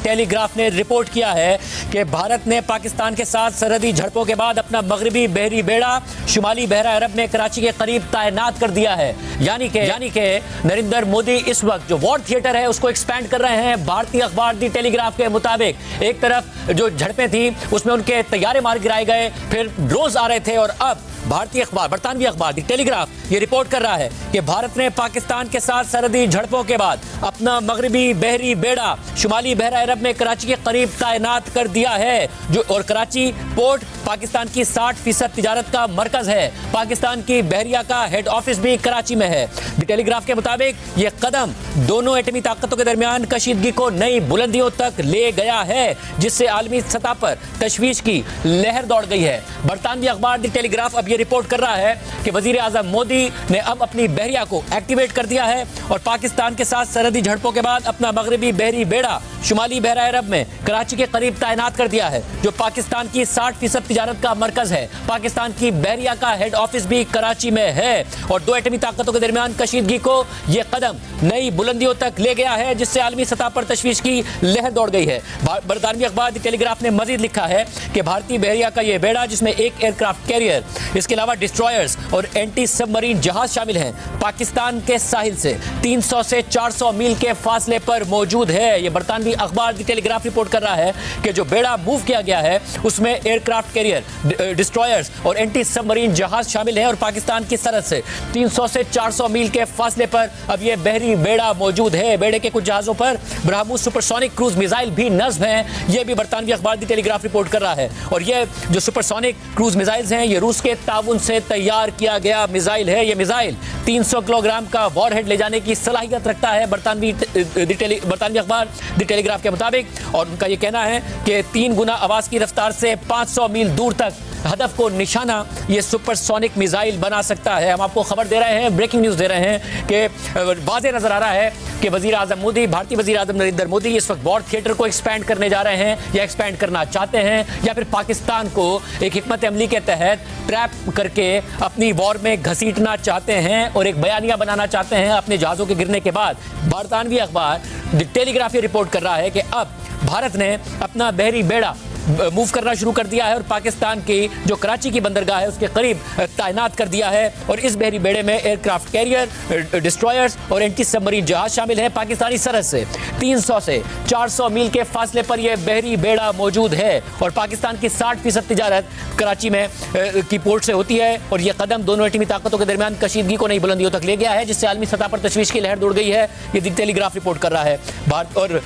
Telegraph ने report किया है कि भारत ने पाकिस्तान के साथ सरहदी झड़पों के बाद अपना मगरबी बहरी बेड़ा शुमाली बहरा अरब में कराची के करीब तैनात कर दिया है। यानी कि नरेंद्र मोदी इस वक्त जो वॉर थिएटर है उसको एक्सपैंड कर रहे हैं। भारतीय अखबार दी टेलीग्राफ के मुताबिक एक तरफ जो झड़पें थी उसमें उनके तैयारे मार गिराए गए, फिर ड्रोन्स आ रहे थे, और अब भारतीय अखबार, बरतानवी अखबार दी टेलीग्राफ ये रिपोर्ट कर रहा है कि भारत ने पाकिस्तान के साथ सरहदी झड़पों के बाद अपना मगरबी बहरी बेड़ा शुमाली बहरा अरब में कराची के करीब तैनात कर दिया है। और कराची पोर्ट पाकिस्तान की 60% तिजारत का मरकज है। पाकिस्तान की बहरिया का हेड ऑफिस भी कराची में है। दी टेलीग्राफ के मुताबिक ये कदम दोनों एटमी ताकतों के दरमियान कशीदगी को नई बुलंदियों तक ले गया है, जिससे आलमी सतह पर तशवीश की लहर दौड़ गई है। बरतानवी अखबार दी टेलीग्राफ अब ये रिपोर्ट कर रहा है कि वजीर आजम मोदी ने अब अपनी बहरिया को एक्टिवेट कर दिया है और पाकिस्तान के साथ सरहदी झड़पों के बाद अपना मगरबी बहरी बेड़ा शुमाली बहरा अरब में कराची के करीब तैनात कर दिया है, जो पाकिस्तान की 60% तिजारत का मरकज है। पाकिस्तान की बहरिया का हेड ऑफिस भी कराची में है और दो एटमी ताकतों के दरमियान कशीदगी को यह कदम नई बुलंदियों तक ले गया है, जिससे आलमी सतह पर तशवीश की लहर दौड़ गई है। बरतानवी अखबार दी टेलीग्राफ ने मजीद लिखा है कि भारतीय बहरिया का यह बेड़ा, जिसमें एक एयरक्राफ्ट कैरियर, इसके अलावा डिस्ट्रॉयर्स और एंटी सबमरीन जहाज शामिल हैं, पाकिस्तान के साहिल से 300 से 400 मील के फासले पर मौजूद है। यह बरतानवी अखबार दी टेलीग्राफ रिपोर्ट कर रहा है कि जो बेड़ा मूव किया गया है उसमें एयरक्राफ्ट कैरियर, डिस्ट्रॉयर्स और एंटी सबमरीन जहाज शामिल हैं और पाकिस्तान की सरहद से 300 से 400 मील के फासले पर अब यह बहरी बेड़ा मौजूद है। बेड़े के कुछ जहाजों पर ब्रह्मोस सुपरसोनिक क्रूज मिसाइल भी नस्ब हैं। यह भी बरतानवी अखबार दी टेलीग्राफ रिपोर्ट कर रहा है और यह जो सुपरसोनिक क्रूज मिसाइल्स हैं ये रूस के ताउन से तैयार किया गया मिसाइल है। यह मिसाइल 300 किलोग्राम का वॉरहेड ले जाने की सलाहियत रखता है, बरतानवी अखबार दी टेलीग्राफ के मुताबिक। और उनका यह कहना है कि 3 गुना आवाज की रफ्तार से 500 मील दूर तक हदफ को निशाना ये सुपरसोनिक मिसाइल बना सकता है। हम आपको खबर दे रहे हैं, ब्रेकिंग न्यूज़ दे रहे हैं कि वाज़ेह नजर आ रहा है कि वजीर आजम मोदी, भारतीय वजीर आजम नरेंद्र मोदी इस वक्त वॉर थिएटर को एक्सपैंड करने जा रहे हैं या एक्सपैंड करना चाहते हैं, या फिर पाकिस्तान को एक हिकमत अमली के तहत ट्रैप करके अपनी वॉर में घसीटना चाहते हैं और एक बयानिया बनाना चाहते हैं अपने जहाज़ों के गिरने के बाद। बरतानवी अखबार दी टेलीग्राफ ये रिपोर्ट कर रहा है कि अब भारत ने अपना बहरी बेड़ा मूव करना शुरू कर दिया है और पाकिस्तान की जो कराची की बंदरगाह है उसके करीब तैनात कर दिया है। और इस बहरी बेड़े में एयरक्राफ्ट कैरियर, डिस्ट्रॉयर्स और एंटी सबमरीन जहाज शामिल हैं। पाकिस्तानी सरहद से 300 से 400 मील के फासले पर यह बहरी बेड़ा मौजूद है और पाकिस्तान की 60% तिजारत कराची में की पोर्ट से होती है। और यह कदम दोनों एटमी ताकतों के दरमियान कशीदगी को नई बुलंदियों तक ले गया है, जिससे आलमी सतह पर तशवीश की लहर दौड़ गई है। ये दी टेलीग्राफ रिपोर्ट कर रहा है। भारत और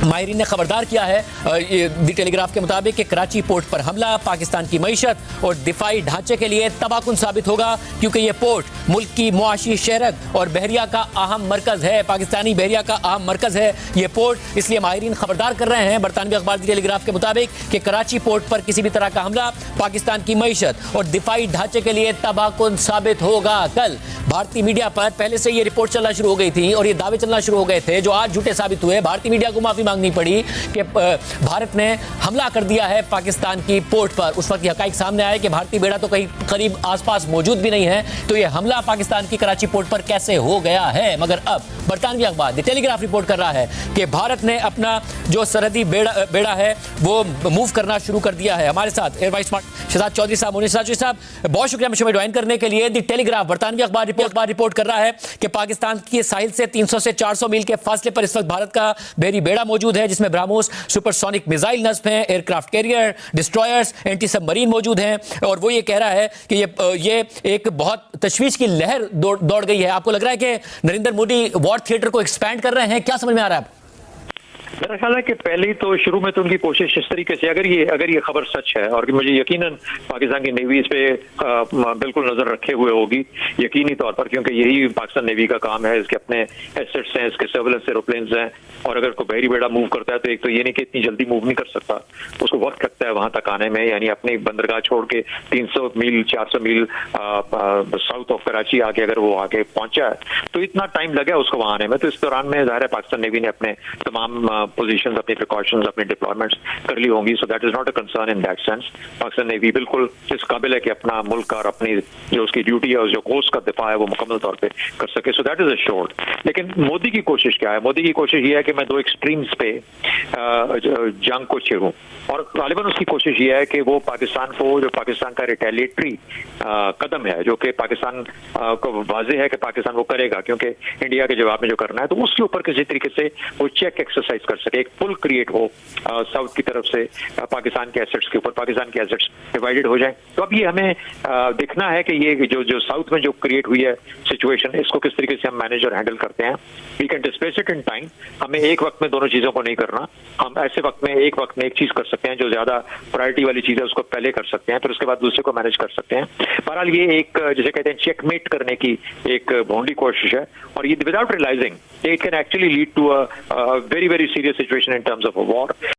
माहिरीन ने खबरदार किया है दी टेलीग्राफ के मुताबिक कि कराची पोर्ट पर हमला पाकिस्तान की मईशत और दिफाई ढांचे के लिए तबाहकुन साबित होगा, क्योंकि यह पोर्ट मुल्क की मुआशी शहरत और बहरिया का अहम मरकज है। पाकिस्तानी बहरिया का अहम मरकज है यह पोर्ट, इसलिए माहिरीन खबरदार कर रहे हैं बरतानवी अखबार दी टेलीग्राफ के मुताबिक कि कराची पोर्ट पर किसी भी तरह का हमला पाकिस्तान की मईशत और दिफाई ढांचे के लिए तबाहकुन साबित होगा। कल भारतीय मीडिया पर पहले से ये रिपोर्ट चलना शुरू हो गई थी और ये दावे चलना शुरू हो गए थे जो आज झूठे साबित हुए। भारतीय मीडिया को माफी मांगनी पड़ी कि भारत ने हमला कर दिया है पाकिस्तान की पोर्ट पर। उस वक्त हकाइक सामने आए कि भारतीय बेड़ा तो कहीं करीब आसपास मौजूद भी नहीं है, तो यह हमला पाकिस्तान की कराची पोर्ट पर कैसे हो गया है। मगर अब बरतानवी अखबार दी टेलीग्राफ रिपोर्ट कर रहा है कि भारत ने अपना जो सरहदी बेड़ा है वो मूव करना शुरू कर दिया है। हमारे साथ air vice smart Shahzad Chaudhry Sahab, Munir Chaudhary साहब, बहुत शुक्रिया मुझे ज्वाइन करने के लिए। दी टेलीग्राफ बरतानवी अखबार रिपोर्ट कर रहा है कि पाकिस्तान के साहिल से 300 से 400 मील के फासले पर इस वक्त भारत का बहरी बेड़ा मौजूद है, जिसमें ब्रह्मोस सुपरसोनिक मिसाइल नस्ब हैं, aircraft carrier, destroyers, anti submarine मौजूद हैं। और वो ये कह रहा है कि ये एक बहुत तशवीश की लहर दौड़ गई है। आपको लग रहा है कि नरेंद्र मोदी वॉर थिएटर को एक्सपैंड कर रहे हैं? क्या समझ में आ रहा है? मेरा ख्याल है कि पहले तो शुरू में तो उनकी कोशिश इस तरीके से, अगर ये खबर सच है और मुझे यकीनन पाकिस्तान की नेवी इस पे बिल्कुल नजर रखे हुए होगी यकीनी तौर पर, क्योंकि यही पाकिस्तान नेवी का काम है। इसके अपने एसेट्स हैं, इसके सर्वेलेंस एरोप्लेन्स हैं, और अगर कोई बहरी बेड़ा मूव करता है तो एक तो ये नहीं कि इतनी जल्दी मूव नहीं कर सकता, उसको वक्त लगता है वहां तक आने में। यानी अपनी बंदरगाह छोड़ के 300 मील 400 मील साउथ ऑफ कराची आके अगर वो आके पहुंचा है तो इतना टाइम लगा उसको वहां आने में। तो इस दौरान में ज़ाहिर है पाकिस्तान नेवी ने अपने तमाम पोजीशंस, अपनी प्रिकॉशंस, अपनी डिप्लॉयमेंट्स कर ली होंगी। So that is not a concern in that sense. Pakistan navy बिल्कुल इस काबिल है कि अपना मुल्क और अपनी जो उसकी ड्यूटी है और जो कोस्ट का दिफा है वो मुकम्मल तौर पे कर सके। So that is assured. लेकिन मोदी की कोशिश क्या है? मोदी की कोशिश ये है कि मैं दो एक्सट्रीम्स पे जंग को छेड़ूं, और गालिबन उसकी कोशिश ये है कि वो पाकिस्तान को, जो पाकिस्तान का रिटेलिएटरी कदम है, जो कि पाकिस्तान को वाज़ेह है कि पाकिस्तान वो करेगा क्योंकि इंडिया के जवाब में जो करना है, तो उसके ऊपर किसी तरीके से वो चेक एक्सरसाइज कर सके, एक पुल क्रिएट हो साउथ की तरफ से पाकिस्तान के एसेट्स के ऊपर, पाकिस्तान के एसेट्स डिवाइडेड हो जाए। तो अब ये हमें देखना है कि ये जो साउथ में जो क्रिएट हुई है सिचुएशन, इसको किस तरीके से हम मैनेज और हैंडल करते हैं। We can dispense it in time. हमें एक वक्त में दोनों चीजों को नहीं करना। हम ऐसे वक्त में एक वक्त में एक चीज कर सकते हैं, जो ज्यादा प्रायोरिटी वाली चीज है उसको पहले कर सकते हैं, फिर उसके बाद दूसरे को मैनेज कर सकते हैं। बहरहाल ये एक जिसे कहते हैं चेकमेट करने की एक भोंडी कोशिश है, और ये without realising it can actually lead to a very very serious situation in terms of a war.